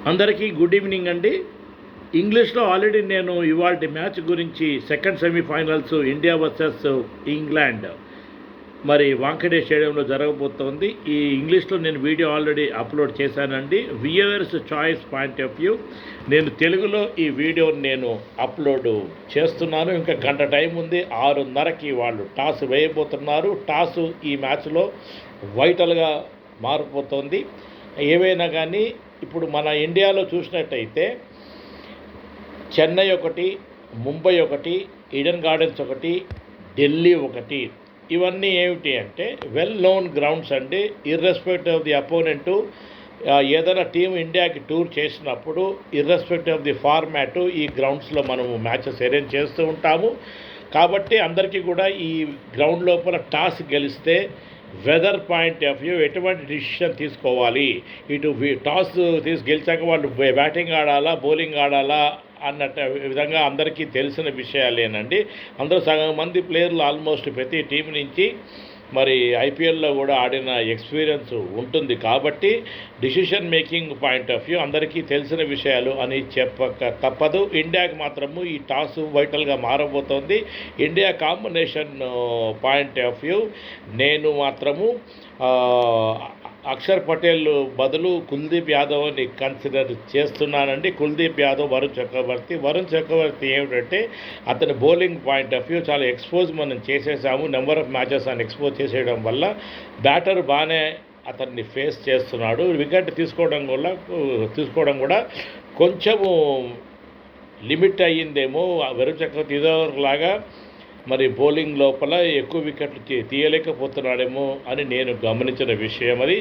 అందరికీ good evening అండి. ఇంగ్లీష్లో ఆల్రెడీ నేను ఇవాల్టి మ్యాచ్ గురించి second semifinals India versus England మరి వాంఖడే స్టేడియంలో జరగబోతోంది. ఈ ఇంగ్లీష్లో నేను వీడియో ఆల్రెడీ అప్లోడ్ చేశానండి. Viewers choice point of view నేను తెలుగులో ఈ వీడియోని నేను అప్లోడ్ చేస్తున్నాను. ఇంకా గంట టైం ఉంది. 6:30కి వాళ్ళు టాస్ వేయబోతున్నారు. టాసు ఈ మ్యాచ్లో వైటల్గా మారిపోతుంది. ఏవైనా కానీ ఇప్పుడు మన ఇండియాలో చూసినట్టయితే చెన్నై ఒకటి, ముంబై ఒకటి, ఈడెన్ గార్డెన్స్ ఒకటి, ఢిల్లీ ఒకటి, ఇవన్నీ ఏమిటి అంటే వెల్ నోన్ గ్రౌండ్స్ అండి. ఇర్రెస్పెక్టివ్ ఆఫ్ ది అపోనెంటు ఏదైనా టీం ఇండియాకి టూర్ చేసినప్పుడు ఇర్రెస్పెక్టివ్ ఆఫ్ ది ఫార్మాటు ఈ గ్రౌండ్స్లో మనము మ్యాచెస్ అరేంజ్ చేస్తూ ఉంటాము. కాబట్టి అందరికీ కూడా ఈ గ్రౌండ్ లోపల టాస్ గెలిస్తే వెదర్ పాయింట్ ఆఫ్ వ్యూ ఎటువంటి డిసిషన్ తీసుకోవాలి, ఇటు టాస్ గెలిచాక వాళ్ళు బ్యాటింగ్ ఆడాలా బౌలింగ్ ఆడాలా అన్నట్టు విధంగా అందరికీ తెలిసిన విషయాలేనండి. అందరూ సగం మంది ప్లేయర్లు ఆల్మోస్ట్ ప్రతి టీం నుంచి మరి ఐపీఎల్లో కూడా ఆడిన ఎక్స్పీరియన్స్ ఉంటుంది. కాబట్టి decision making point of view అందరికీ తెలిసిన విషయాలు అని చెప్పక తప్పదు. ఇండియాకి మాత్రము ఈ టాస్ వైటల్గా మారబోతోంది. India combination point of view నేను మాత్రము అక్షర్ పటేల్ బదులు కుల్దీప్ యాదవ్ని కన్సిడర్ చేస్తున్నానండి. కుల్దీప్ యాదవ్, వరుణ్ చక్రవర్తి ఏమిటంటే అతని బౌలింగ్ పాయింట్ ఆఫ్ వ్యూ చాలా ఎక్స్పోజ్ మనం చేసేసాము. నెంబర్ ఆఫ్ మ్యాచెస్ అని ఎక్స్పోజ్ చేసేయడం వల్ల బ్యాటర్ బాగానే అతన్ని ఫేస్ చేస్తున్నాడు. వికెట్ తీసుకోవడం కూడా కొంచెము లిమిట్ అయ్యిందేమో. వరుణ్ చక్రవర్తి ఇదివరకులాగా మరి బౌలింగ్ లోపల ఎక్కువ వికెట్లు తీయలేకపోతున్నాడేమో అని నేను గమనించిన విషయం అది.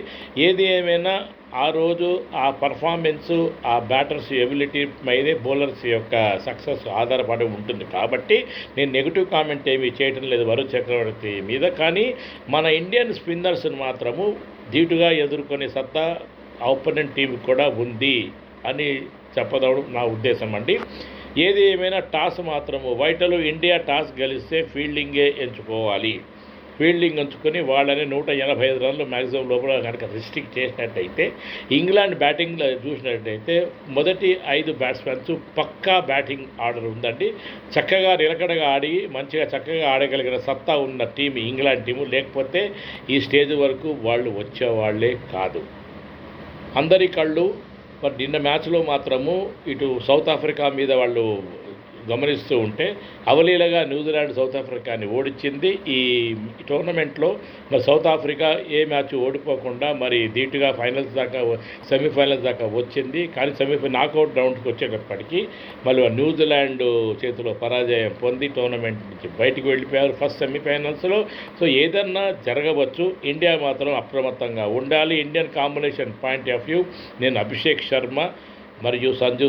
ఏది ఏమైనా ఆ రోజు ఆ పర్ఫార్మెన్సు ఆ బ్యాటర్స్ ఎబిలిటీ మీదే బౌలర్స్ యొక్క సక్సెస్ ఆధారపడి ఉంటుంది. కాబట్టి నేను నెగిటివ్ కామెంట్ ఏమీ చేయటం లేదు వరుణ్ చక్రవర్తి మీద. కానీ మన ఇండియన్ స్పిన్నర్స్ని మాత్రము ధీటుగా ఎదుర్కొనే సత్తా ఆపోనెంట్ టీం కూడా ఉంది అని చెప్పడం నా ఉద్దేశం అండి. ఏది ఏమైనా టాస్ మాత్రము వైటలు ఇండియా టాస్ గెలిస్తే ఫీల్డింగే ఎంచుకోవాలి. ఫీల్డింగ్ ఎంచుకొని వాళ్ళని 185 రన్లు మ్యాక్సిమం లోపల కనుక రిస్ట్రిక్ట్ చేసినట్టయితే ఇంగ్లాండ్ బ్యాటింగ్లో చూసినట్టయితే మొదటి 5 బ్యాట్స్మెన్స్ పక్కా బ్యాటింగ్ ఆర్డర్ ఉందండి. చక్కగా నిలకడగా ఆడి మంచిగా చక్కగా ఆడగలిగిన సత్తా ఉన్న టీం ఇంగ్లాండ్ టీము. లేకపోతే ఈ స్టేజ్ వరకు వాళ్ళు వచ్చేవాళ్లే కాదు. అందరి కళ్ళు మరి నిన్న మ్యాచ్లో మాత్రము ఇటు సౌత్ ఆఫ్రికా మీద వాళ్ళు గమనిస్తూ ఉంటే అవలీలగా న్యూజిలాండ్ సౌత్ ఆఫ్రికాని ఓడించింది. ఈ టోర్నమెంట్లో మరి సౌత్ ఆఫ్రికా ఏ మ్యాచ్ ఓడిపోకుండా మరి ధీటుగా సెమీఫైనల్స్ దాకా వచ్చింది. కానీ నాకౌట్ రౌండ్కి వచ్చేటప్పటికీ మళ్ళీ న్యూజిలాండ్ చేతిలో పరాజయం పొంది టోర్నమెంట్ నుంచి బయటికి వెళ్ళిపోయారు ఫస్ట్ సెమీఫైనల్స్లో. సో ఏదన్నా జరగవచ్చు. ఇండియా మాత్రం అప్రమత్తంగా ఉండాలి. Indian combination point of view నేను అభిషేక్ శర్మ మరియు సంజు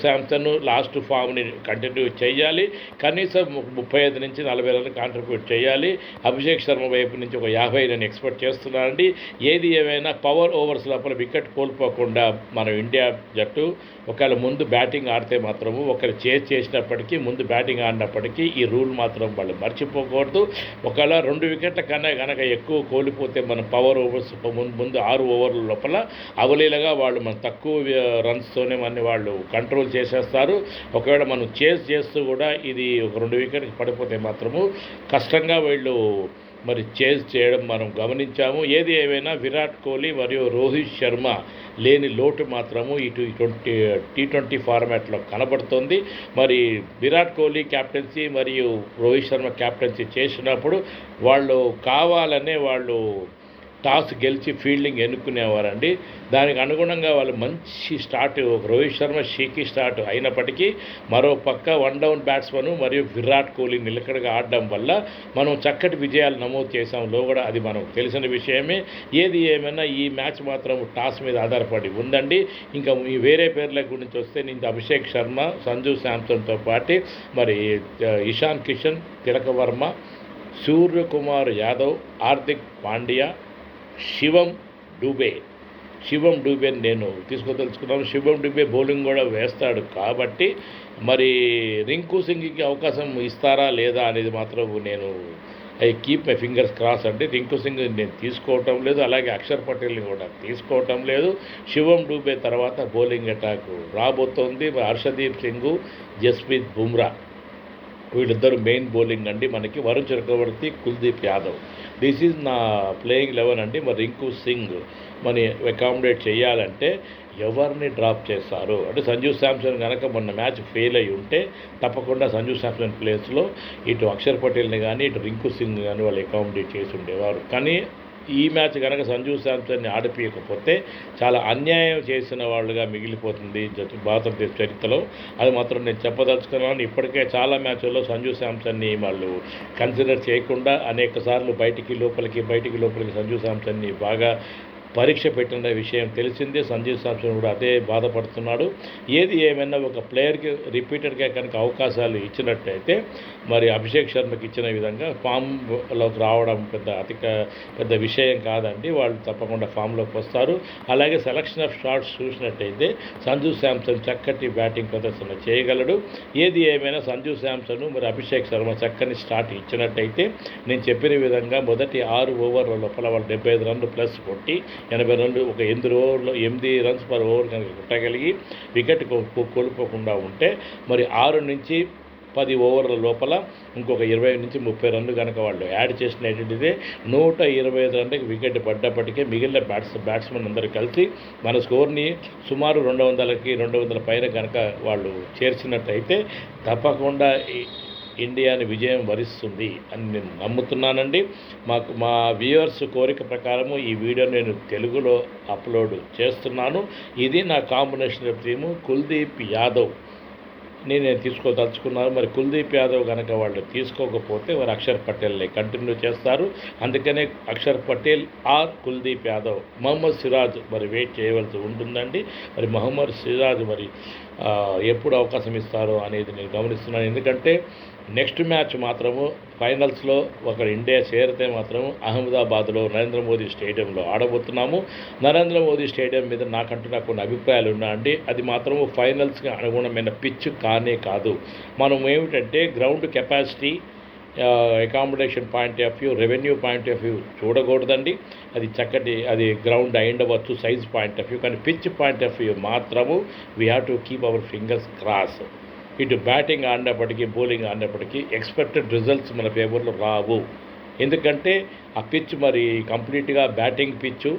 శాంసన్ లాస్ట్ ఫామ్ని కంటిన్యూ చేయాలి. కనీసం 35 నుంచి 40 రన్లు కాంట్రిబ్యూట్ చేయాలి. అభిషేక్ శర్మ వైపు నుంచి ఒక 50 నేను ఎక్స్పెక్ట్ చేస్తున్నానండి. ఏది ఏమైనా పవర్ ఓవర్స్ లోపల వికెట్ కోల్పోకుండా మన ఇండియా జట్టు ఒకవేళ ముందు బ్యాటింగ్ ఆడితే మాత్రము ఒకరు చేసినప్పటికీ ముందు బ్యాటింగ్ ఆడినప్పటికీ ఈ రూల్ మాత్రం వాళ్ళు మర్చిపోకూడదు. ఒకవేళ 2 వికెట్ల కన్నా కనుక ఎక్కువ కోల్పోతే మన పవర్ ఓవర్స్ ముందు 6 ఓవర్ల లోపల అవలీలగా వాళ్ళు మన తక్కువ రన్స్తోనే మన వాళ్ళు కంట్రోల్ చేసేస్తారు. ఒకవేళ మనం చేస్తూ కూడా ఇది ఒక 2 వికెట్కి పడిపోతే మాత్రము కష్టంగా వీళ్ళు మరి చేయడం మనం గమనించాము. ఏది ఏమైనా విరాట్ కోహ్లీ మరియు రోహిత్ శర్మ లేని లోటు మాత్రము ఇటు T20 ఫార్మాట్లో కనబడుతుంది. మరి విరాట్ కోహ్లీ క్యాప్టెన్సీ మరియు రోహిత్ శర్మ క్యాప్టెన్సీ చేసినప్పుడు వాళ్ళు కావాలనే వాళ్ళు టాస్ గెలిచి ఫీల్డింగ్ ఎన్నుకునేవారండి. దానికి అనుగుణంగా వాళ్ళు మంచి స్టార్ట్ రోహిత్ శర్మ షీకి స్టార్ట్ అయినప్పటికీ మరో పక్క 1 డౌన్ బ్యాట్స్మెన్ మరియు విరాట్ కోహ్లీ నిలకడగా ఆడడం వల్ల మనం చక్కటి విజయాలు నమోదు చేసాంలో కూడా అది మనకు తెలిసిన విషయమే. ఏది ఏమైనా ఈ మ్యాచ్ మాత్రం టాస్ మీద ఆధారపడి ఉందండి. ఇంకా ఈ వేరే పేర్ల గురించి వస్తే నేను అభిషేక్ శర్మ, సంజు శాంసన్తో పాటు మరి ఇషాన్ కిషన్, తిలక్ వర్మ, సూర్యకుమార్ యాదవ్, హార్దిక్ పాండ్యా, శివం డూబేని నేను తెలుసుకున్నాను. శివం డూబే బౌలింగ్ కూడా వేస్తాడు. కాబట్టి మరి రింకు సింగ్కి అవకాశం ఇస్తారా లేదా అనేది మాత్రం నేను I keep my fingers cross అండి. రింకు సింగ్ నేను తీసుకోవటం లేదు, అలాగే అక్షర్ పటేల్ని కూడా తీసుకోవటం లేదు. శివం డూబే తర్వాత బౌలింగ్ అటాక్ రాబోతోంది. హర్షదీప్ సింగ్, జస్ప్రీత్ బుమ్రా వీళ్ళిద్దరు మెయిన్ బౌలింగ్ అండి మనకి. వరుణ్ చక్రవర్తి, కుల్దీప్ యాదవ్. దిస్ ఈజ్ నా ప్లేయింగ్ 11 అండి. మరి రింకు సింగ్ మరి అకామిడేట్ చేయాలంటే ఎవరిని డ్రాప్ చేస్తారు అంటే సంజు శాంసన్ కనుక మొన్న మ్యాచ్ ఫెయిల్ అయి ఉంటే తప్పకుండా సంజు శాంసన్ ప్లేస్లో ఇటు అక్షర్ పటేల్ని కానీ ఇటు రింకు సింగ్ కానీ వాళ్ళు అకామిడేట్ చేసి ఉండేవారు. కానీ ఈ మ్యాచ్ కనుక సంజు శాంసన్ని ఆడిపించకపోతే చాలా అన్యాయం చేసిన వాళ్ళుగా మిగిలిపోతుంది భారతదేశ చరిత్రలో. అది మాత్రం నేను చెప్పదలుచుకున్నాను. ఇప్పటికే చాలా మ్యాచ్ల్లో సంజు శాంసన్ని వాళ్ళు కన్సిడర్ చేయకుండా అనేక సార్లు బయటికి లోపలికి సంజు శాంసన్ని బాగా పరీక్ష పెట్టిన విషయం తెలిసిందే. సంజు శాంసన్ కూడా అదే బాధపడుతున్నాడు. ఏది ఏమైనా ఒక ప్లేయర్కి రిపీటెడ్గా కనుక అవకాశాలు ఇచ్చినట్టయితే మరి అభిషేక్ శర్మకి ఇచ్చిన విధంగా ఫామ్లోకి రావడం పెద్ద విషయం కాదండి. వాళ్ళు తప్పకుండా ఫామ్లోకి వస్తారు. అలాగే సెలక్షన్ ఆఫ్ షాట్స్ చూసినట్టయితే సంజు శాంసన్ చక్కటి బ్యాటింగ్ ప్రదర్శన చేయగలడు. ఏది ఏమైనా సంజు శాంసన్ మరి అభిషేక్ శర్మ చక్కని స్టార్ట్ ఇచ్చినట్టయితే నేను చెప్పిన విధంగా మొదటి 6 ఓవర్ల లోపల వాళ్ళు 75 రన్లు ప్లస్ కొట్టి 80 రన్లు ఒక 8 రన్స్ పర్ ఓవర్ కనుక కొట్టగలిగి వికెట్ కోల్పోకుండా ఉంటే మరి 6 నుంచి 10 ఓవర్ల లోపల ఇంకొక 20 నుంచి 30 రన్లు కనుక వాళ్ళు యాడ్ చేసినటువంటిదే 125 రన్లకి వికెట్ పడ్డప్పటికే మిగిలిన బ్యాట్స్మెన్ అందరూ కలిసి మన స్కోర్ని సుమారు 200 పైన కనుక వాళ్ళు చేర్చినట్టయితే తప్పకుండా ఇండియాని విజయం వరిస్తుంది అని నేను నమ్ముతున్నానండి. మా వ్యూవర్స్ కోరిక ప్రకారము ఈ వీడియో నేను తెలుగులో అప్లోడ్ చేస్తున్నాను. ఇది నా combination of team. Kuldeep Yadav నేను తీసుకోదలుచుకున్నాను. మరి కుల్దీప్ యాదవ్ కనుక వాళ్ళు తీసుకోకపోతే వారు అక్షర్ పటేల్ని కంటిన్యూ చేస్తారు. అందుకనే అక్షర్ పటేల్ ఆర్ కుల్దీప్ యాదవ్. మహమ్మద్ సిరాజ్ మరి వెయిట్ చేయవలసి ఉంటుందండి. మరి మహమ్మద్ సిరాజ్ మరి ఎప్పుడు అవకాశం ఇస్తారో అనేది నేను గమనిస్తున్నాను. ఎందుకంటే నెక్స్ట్ మ్యాచ్ మాత్రము ఫైనల్స్లో ఇండియా చేరితే మాత్రము అహ్మదాబాద్లో నరేంద్ర మోదీ స్టేడియంలో ఆడబోతున్నాము. నరేంద్ర మోదీ స్టేడియం మీద నాకు కొన్ని అభిప్రాయాలు ఉన్నాయండి. అది మాత్రము ఫైనల్స్కి అనుగుణమైన పిచ్ కానే కాదు. మనం ఏమిటంటే ground capacity, accommodation point of view, revenue point of view చూడకూడదండి. అది గ్రౌండ్ అయ్యుండవచ్చు సైజ్ పాయింట్ ఆఫ్ వ్యూ. కానీ పిచ్ పాయింట్ ఆఫ్ వ్యూ మాత్రము we have to keep our fingers cross. ఇటు బ్యాటింగ్ ఆడినప్పటికీ బౌలింగ్ ఆడినప్పటికీ ఎక్స్పెక్టెడ్ రిజల్ట్స్ మన ఫేవర్లో రావు. ఎందుకంటే ఆ పిచ్ మరి కంప్లీట్గా బ్యాటింగ్ పిచ్చు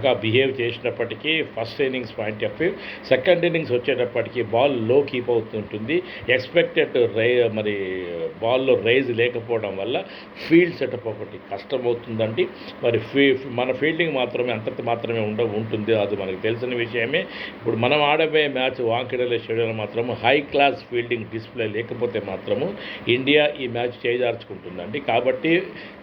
గా బిహేవ్ చేసినప్పటికీ first innings point of view, second innings వచ్చేటప్పటికి బాల్ లో కీప్ అవుతుంటుంది. ఎక్స్పెక్టెడ్ మరి బాల్లో రైజ్ లేకపోవడం వల్ల ఫీల్డ్ సెటప్ ఒకటి కష్టమవుతుందండి. మరి మన ఫీల్డింగ్ మాత్రమే ఉంటుంది. అది మనకు తెలిసిన విషయమే. ఇప్పుడు మనం ఆడబోయే మ్యాచ్ వాంఖేడే స్టేడియంలో మాత్రము హై క్లాస్ ఫీల్డింగ్ డిస్ప్లే లేకపోతే మాత్రము ఇండియా ఈ మ్యాచ్ చేజార్చుకుంటుందండి. కాబట్టి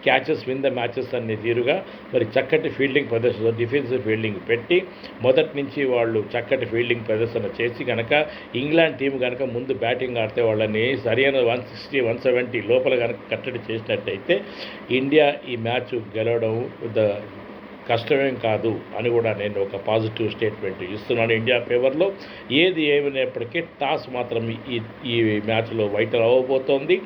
క్యాచెస్ విన్ ద మ్యాచెస్ అనే తీరుగా మరి చక్కటి ఫీల్డింగ్ ప్రదర్శన, డిఫెన్సివ్ ఫీల్డింగ్ పెట్టి మొదటి నుంచి వాళ్ళు చక్కటి ఫీల్డింగ్ ప్రదర్శన చేసి కనుక ఇంగ్లాండ్ టీం కనుక ముందు బ్యాటింగ్ ఆడితే వాళ్ళని సరైన 160, 170 లోపల కనుక కట్టడి చేసినట్టయితే ఇండియా ఈ మ్యాచ్ గెలవడం కష్టమేం కాదు అని కూడా నేను ఒక పాజిటివ్ స్టేట్మెంట్ ఇస్తున్నాను ఇండియా ఫేవర్లో. ఏది ఏమైనప్పటికీ టాస్ మాత్రం ఈ మ్యాచ్లో వైటల్ అవ్వబోతోంది.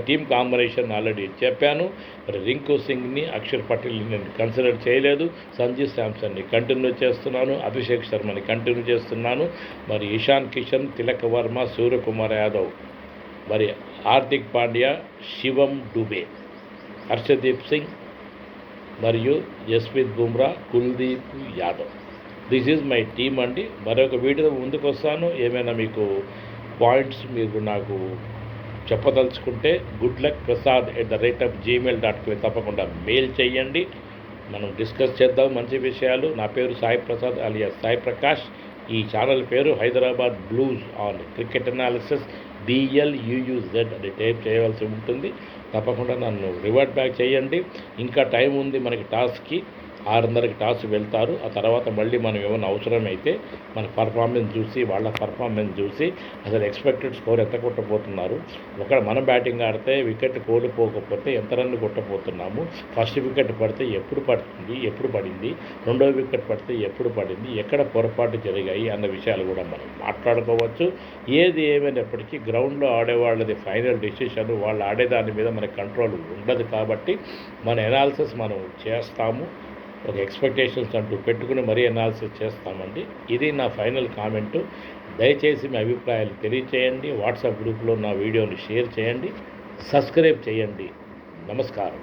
టీమ్ కాంబినేషన్ ఆల్రెడీ చెప్పాను. మరి రింకు సింగ్ని, అక్షర్ పటేల్ని నేను కన్సిడర్ చేయలేదు. సంజు శాంసన్ని కంటిన్యూ చేస్తున్నాను. అభిషేక్ శర్మని కంటిన్యూ చేస్తున్నాను. మరి ఇషాన్ కిషన్, తిలక్ వర్మ, సూర్యకుమార్ యాదవ్, మరి హార్దిక్ పాండ్యా, శివం డూబే, హర్షదీప్ సింగ్ మరియు Jasprit Bumrah, Kuldeep Yadav. This is my team అండి. మరొక వీడియో ముందుకు వస్తాను. ఏమైనా మీకు పాయింట్స్ మీరు నాకు చెప్పదలుచుకుంటే goodluckprasad@gmail.com తప్పకుండా మెయిల్ చేయండి. మనం డిస్కస్ చేద్దాం మంచి విషయాలు. నా పేరు సాయి ప్రసాద్ అలియాస్ సాయి ప్రకాష్. ఈ ఛానల్ పేరు Hyderabad blues on cricket analysis BLUUZ అని టైప్ చేయవలసి ఉంటుంది. తప్పకుండా నన్ను రివర్ట్ బ్యాక్ చేయండి. ఇంకా టైం ఉంది మనకి టాస్క్కి. 6:30కి టాస్ వెళ్తారు. ఆ తర్వాత మళ్ళీ మనం ఏమైనా అవసరమైతే మన పర్ఫార్మెన్స్ చూసి వాళ్ళ పర్ఫార్మెన్స్ చూసి అసలు ఎక్స్పెక్టెడ్ స్కోర్ ఎంత కొట్టబోతున్నారు, ఒకవేళ మనం బ్యాటింగ్ ఆడితే వికెట్ కోల్పోకపోతే ఎంత రన్ను కొట్టబోతున్నాము, ఫస్ట్ వికెట్ పడితే ఎప్పుడు పడుతుంది, ఎప్పుడు పడింది, రెండో వికెట్ పడితే ఎప్పుడు పడింది, ఎక్కడ పొరపాటు జరిగాయి అన్న విషయాలు కూడా మనం మాట్లాడుకోవచ్చు. ఏది ఏమైనప్పటికీ గ్రౌండ్లో ఆడేవాళ్ళది ఫైనల్ డెసిషన్, వాళ్ళు ఆడేదాని మీద మనకి కంట్రోల్ ఉండదు. కాబట్టి మన ఎనాలిసిస్ మనం చేస్తాము, ఒక ఎక్స్పెక్టేషన్స్ అంటూ పెట్టుకుని మరీ అనాలిసిస్ చేస్తామండి. ఇది నా ఫైనల్ కామెంటు. దయచేసి మీ అభిప్రాయాలు తెలియచేయండి. వాట్సాప్ గ్రూప్లో నా వీడియోని షేర్ చేయండి, సబ్స్క్రైబ్ చేయండి. నమస్కారం.